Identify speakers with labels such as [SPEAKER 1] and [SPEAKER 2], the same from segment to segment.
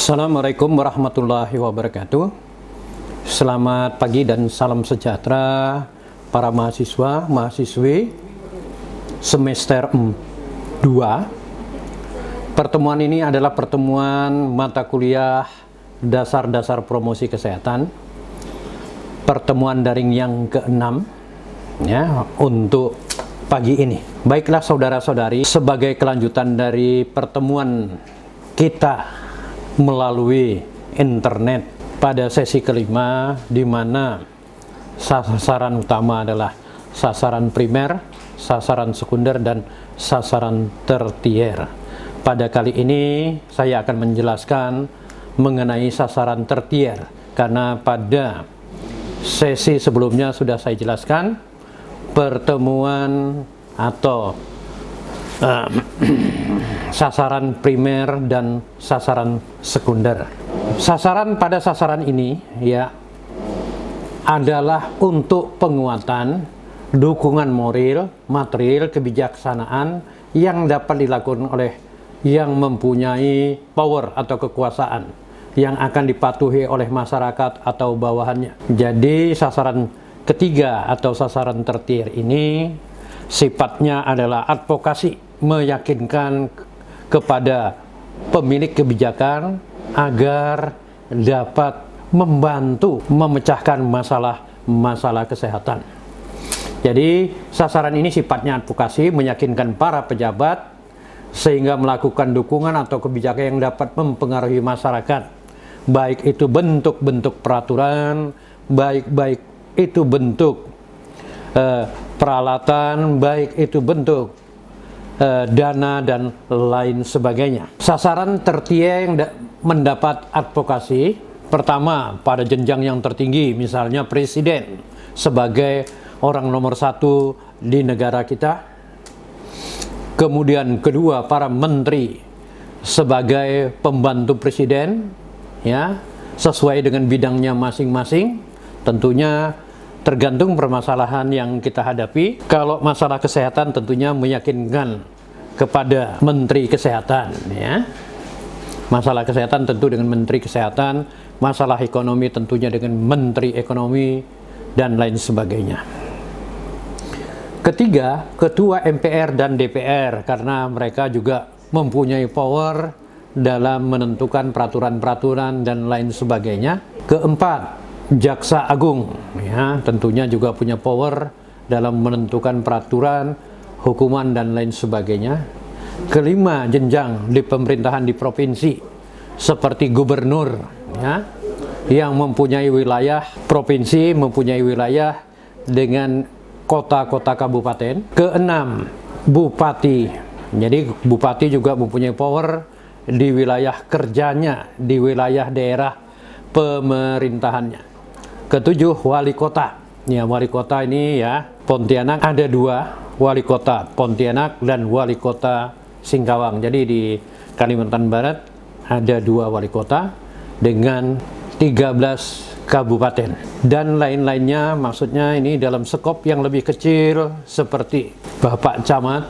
[SPEAKER 1] Assalamualaikum warahmatullahi wabarakatuh. Selamat pagi dan salam sejahtera para mahasiswa, mahasiswi semester 2. Pertemuan ini adalah pertemuan mata kuliah dasar-dasar promosi kesehatan. Pertemuan daring yang ke-6 ya untuk pagi ini. Baiklah saudara-saudari, sebagai kelanjutan dari pertemuan kita melalui internet pada sesi kelima, di mana sasaran utama adalah sasaran primer, sasaran sekunder, dan sasaran tertier. Pada kali ini saya akan menjelaskan mengenai sasaran tertier, karena pada sesi sebelumnya sudah saya jelaskan pertemuan atau sasaran primer dan sasaran sekunder. Sasaran pada sasaran ini ya adalah untuk penguatan dukungan moral, material, kebijaksanaan yang dapat dilakukan oleh yang mempunyai power atau kekuasaan yang akan dipatuhi oleh masyarakat atau bawahannya. Jadi sasaran ketiga atau sasaran tertier ini sifatnya adalah advokasi, meyakinkan kepada pemilik kebijakan agar dapat membantu memecahkan masalah kesehatan. Jadi sasaran ini sifatnya advokasi, meyakinkan para pejabat sehingga melakukan dukungan atau kebijakan yang dapat mempengaruhi masyarakat, baik itu bentuk-bentuk peraturan, baik itu bentuk peralatan, baik itu bentuk dana dan lain sebagainya. Sasaran tertier yang mendapat advokasi pertama pada jenjang yang tertinggi, misalnya presiden sebagai orang nomor satu di negara kita. Kemudian kedua, para menteri sebagai pembantu presiden ya, sesuai dengan bidangnya masing-masing. Tentunya tergantung permasalahan yang kita hadapi. Kalau masalah kesehatan tentunya meyakinkan kepada Menteri Kesehatan ya. Masalah kesehatan tentu dengan Menteri Kesehatan, masalah ekonomi tentunya dengan Menteri Ekonomi dan lain sebagainya. Ketiga, Ketua MPR dan DPR, karena mereka juga mempunyai power dalam menentukan peraturan-peraturan dan lain sebagainya. Keempat, Jaksa Agung ya, tentunya juga punya power dalam menentukan peraturan, hukuman dan lain sebagainya. Kelima, jenjang di pemerintahan di provinsi seperti gubernur ya, yang mempunyai wilayah provinsi, mempunyai wilayah dengan kota-kota kabupaten. Keenam, bupati. Jadi bupati juga mempunyai power di wilayah kerjanya, di wilayah daerah pemerintahannya. Ketujuh, wali kota. Ya, wali kota ini ya, Pontianak ada dua wali kota, Pontianak dan wali kota Singkawang. Jadi di Kalimantan Barat ada dua wali kota dengan 13 kabupaten. Dan lain-lainnya, maksudnya ini dalam skop yang lebih kecil seperti Bapak Camat,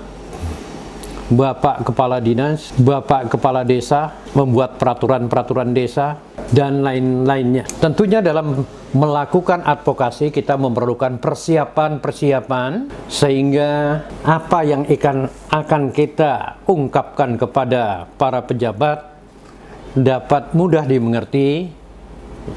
[SPEAKER 1] Bapak Kepala Dinas, Bapak Kepala Desa, membuat peraturan-peraturan desa, dan lain-lainnya. Tentunya dalam melakukan advokasi kita memerlukan persiapan-persiapan sehingga apa yang akan kita ungkapkan kepada para pejabat dapat mudah dimengerti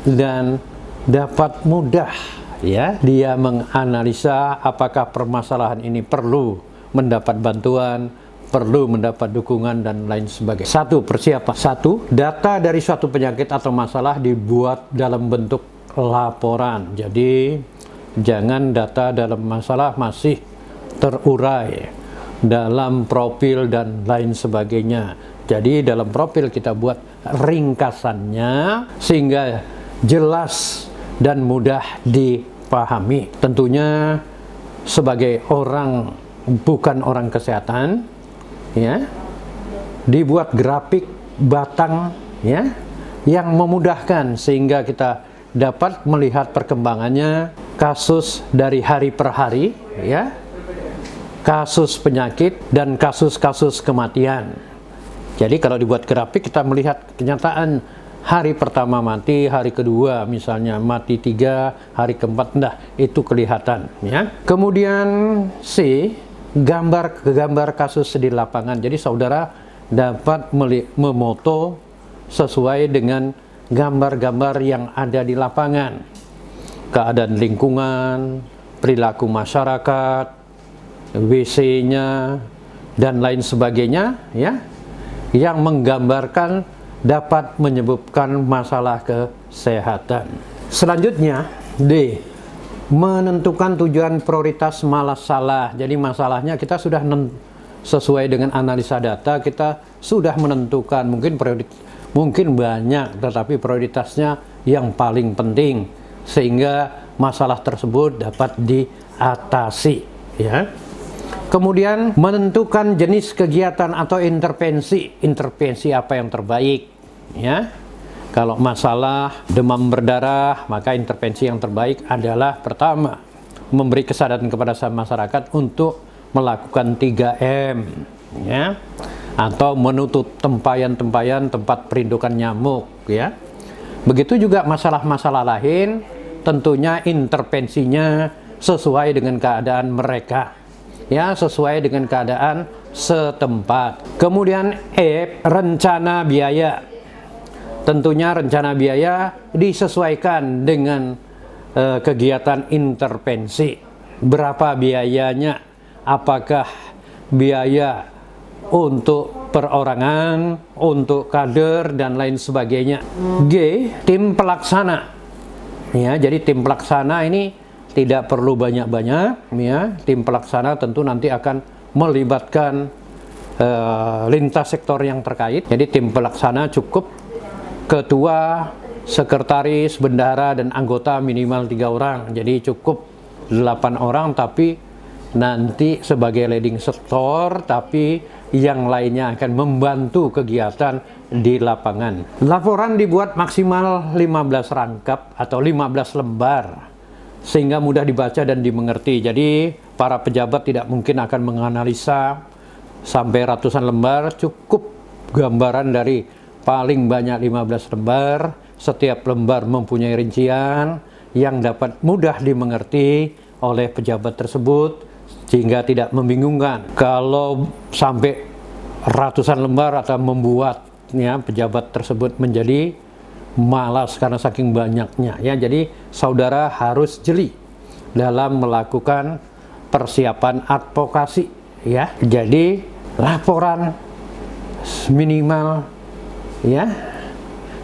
[SPEAKER 1] dan dapat mudah ya dia menganalisa apakah permasalahan ini perlu mendapat bantuan, perlu mendapat dukungan dan lain sebagainya. Satu, persiapan. Satu, data dari suatu penyakit atau masalah dibuat dalam bentuk laporan. Jadi jangan data dalam masalah masih terurai dalam profil dan lain sebagainya. Jadi dalam profil kita buat ringkasannya sehingga jelas dan mudah dipahami. Tentunya sebagai orang bukan orang kesehatan ya, dibuat grafik batang ya yang memudahkan sehingga kita dapat melihat perkembangannya, kasus dari hari per hari ya, kasus penyakit dan kasus-kasus kematian. Jadi kalau dibuat grafik kita melihat kenyataan hari pertama mati, hari kedua misalnya mati 3, hari keempat nah itu kelihatan ya. Kemudian C, gambar kasus di lapangan. Jadi saudara dapat memoto sesuai dengan gambar-gambar yang ada di lapangan, keadaan lingkungan, perilaku masyarakat, WC-nya dan lain sebagainya ya, yang menggambarkan dapat menyebabkan masalah kesehatan. Selanjutnya D, menentukan tujuan prioritas masalah. Jadi masalahnya kita sudah sesuai dengan analisa data, kita sudah menentukan mungkin banyak, tetapi prioritasnya yang paling penting sehingga masalah tersebut dapat diatasi ya. Kemudian menentukan jenis kegiatan atau intervensi apa yang terbaik ya. Kalau masalah demam berdarah, maka intervensi yang terbaik adalah pertama, memberi kesadaran kepada masyarakat untuk melakukan 3M ya, atau menutup tempayan-tempayan tempat perindukan nyamuk ya. Begitu juga masalah-masalah lain, tentunya intervensinya sesuai dengan keadaan mereka ya, sesuai dengan keadaan setempat. Kemudian E, rencana biaya. Tentunya rencana biaya disesuaikan dengan kegiatan intervensi. Berapa biayanya? Apakah biaya untuk perorangan, untuk kader dan lain sebagainya. G, tim pelaksana. Ya, jadi tim pelaksana ini tidak perlu banyak-banyak ya. Tim pelaksana tentu nanti akan melibatkan lintas sektor yang terkait. Jadi tim pelaksana cukup ketua, sekretaris, bendahara dan anggota minimal 3 orang. Jadi cukup 8 orang, tapi nanti sebagai leading sektor, tapi yang lainnya akan membantu kegiatan di lapangan. Laporan dibuat maksimal 15 rangkap atau 15 lembar sehingga mudah dibaca dan dimengerti. Jadi para pejabat tidak mungkin akan menganalisa sampai ratusan lembar, cukup gambaran dari paling banyak 15 lembar. Setiap lembar mempunyai rincian yang dapat mudah dimengerti oleh pejabat tersebut sehingga tidak membingungkan. Kalau sampai ratusan lembar atau membuatnya pejabat tersebut menjadi malas karena saking banyaknya ya. Jadi saudara harus jeli dalam melakukan persiapan advokasi ya. Jadi laporan minimal ya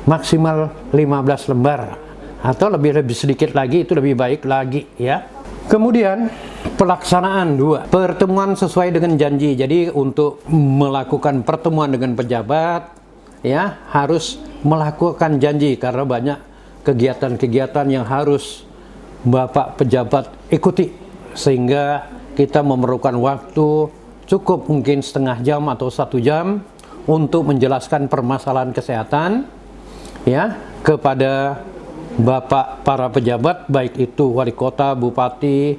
[SPEAKER 1] maksimal 15 lembar atau lebih sedikit lagi itu lebih baik lagi ya. Kemudian pelaksanaan 2, pertemuan sesuai dengan janji. Jadi untuk melakukan pertemuan dengan pejabat ya harus melakukan janji, karena banyak kegiatan-kegiatan yang harus Bapak pejabat ikuti, sehingga kita memerlukan waktu cukup mungkin setengah jam atau 1 jam untuk menjelaskan permasalahan kesehatan ya kepada Bapak para pejabat, baik itu wali kota, bupati,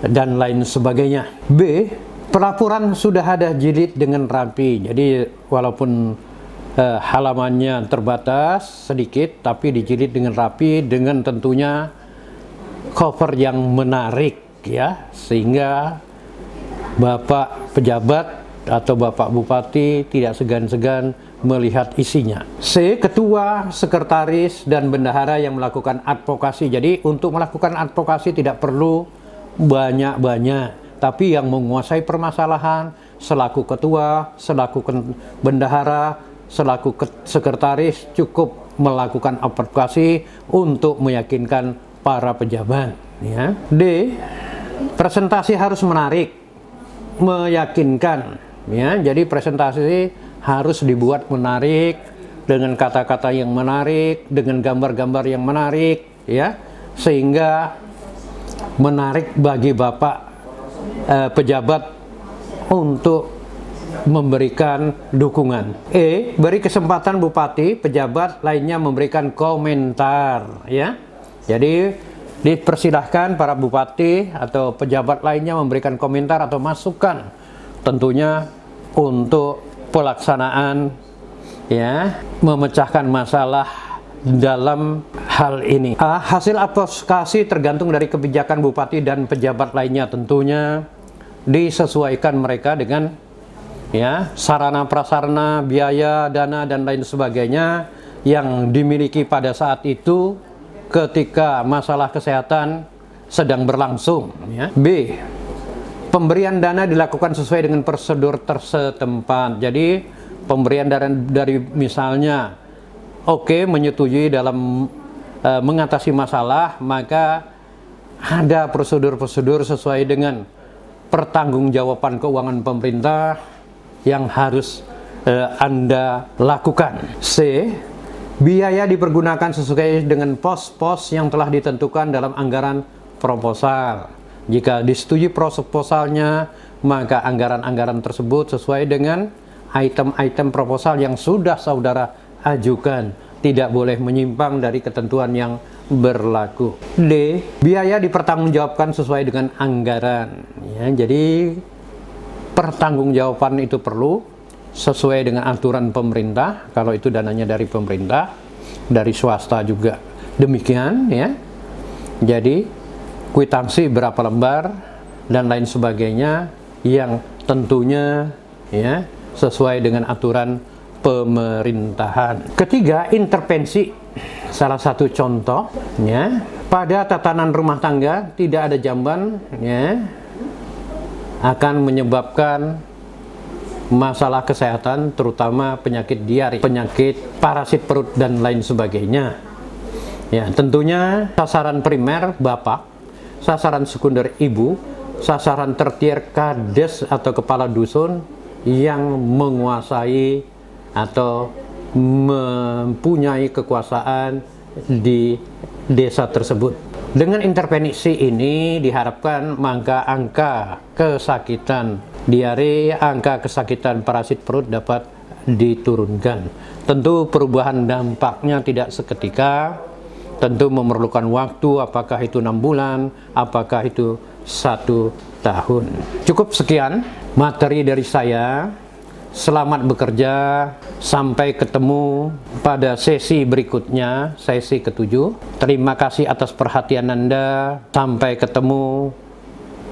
[SPEAKER 1] dan lain sebagainya. B, pelaporan sudah ada jilid dengan rapi. Jadi walaupun halamannya terbatas sedikit, tapi dijilid dengan rapi dengan tentunya cover yang menarik ya, sehingga Bapak pejabat atau Bapak Bupati tidak segan-segan melihat isinya. C, ketua, sekretaris, dan bendahara yang melakukan advokasi. Jadi untuk melakukan advokasi tidak perlu banyak-banyak, tapi yang menguasai permasalahan selaku ketua, selaku bendahara, selaku sekretaris cukup melakukan advokasi untuk meyakinkan para pejabat ya. D, presentasi harus menarik, meyakinkan ya. Jadi presentasi harus dibuat menarik dengan kata-kata yang menarik, dengan gambar-gambar yang menarik ya, sehingga menarik bagi Bapak pejabat untuk memberikan dukungan. E, beri kesempatan bupati, pejabat lainnya memberikan komentar ya. Jadi dipersilahkan para bupati atau pejabat lainnya memberikan komentar atau masukan, tentunya untuk pelaksanaan ya, memecahkan masalah dalam hal ini. Hasil advokasi tergantung dari kebijakan bupati dan pejabat lainnya, tentunya disesuaikan mereka dengan ya sarana prasarana, biaya, dana dan lain sebagainya yang dimiliki pada saat itu ketika masalah kesehatan sedang berlangsung ya. B. Pemberian dana dilakukan sesuai dengan prosedur tersetempat. Jadi pemberian dana dari misalnya menyetujui dalam mengatasi masalah, maka ada prosedur-prosedur sesuai dengan pertanggungjawaban keuangan pemerintah yang harus Anda lakukan. C. Biaya dipergunakan sesuai dengan pos-pos yang telah ditentukan dalam anggaran proposal. Jika disetujui proposalnya, maka anggaran-anggaran tersebut sesuai dengan item-item proposal yang sudah saudara ajukan, tidak boleh menyimpang dari ketentuan yang berlaku. D. Biaya dipertanggungjawabkan sesuai dengan anggaran ya, jadi pertanggungjawaban itu perlu sesuai dengan aturan pemerintah, kalau itu dananya dari pemerintah, dari swasta juga demikian ya. Jadi kwitansi berapa lembar dan lain sebagainya ya, tentunya ya sesuai dengan aturan pemerintahan. Ketiga, intervensi. Salah satu contoh ya, pada tatanan rumah tangga tidak ada jamban ya, akan menyebabkan masalah kesehatan, terutama penyakit diare, penyakit parasit perut dan lain sebagainya ya. Tentunya sasaran primer bapak, sasaran sekunder ibu, sasaran tertier kades atau kepala dusun yang menguasai atau mempunyai kekuasaan di desa tersebut. Dengan intervensi ini diharapkan angka kesakitan diare, angka kesakitan parasit perut dapat diturunkan. Tentu perubahan dampaknya tidak seketika, tentu memerlukan waktu, apakah itu 6 bulan, apakah itu 1 tahun. Cukup sekian materi dari saya. Selamat bekerja, sampai ketemu pada sesi berikutnya, sesi ke-7. Terima kasih atas perhatian Anda, sampai ketemu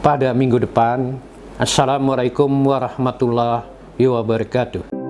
[SPEAKER 1] pada minggu depan. Assalamualaikum warahmatullahi wabarakatuh.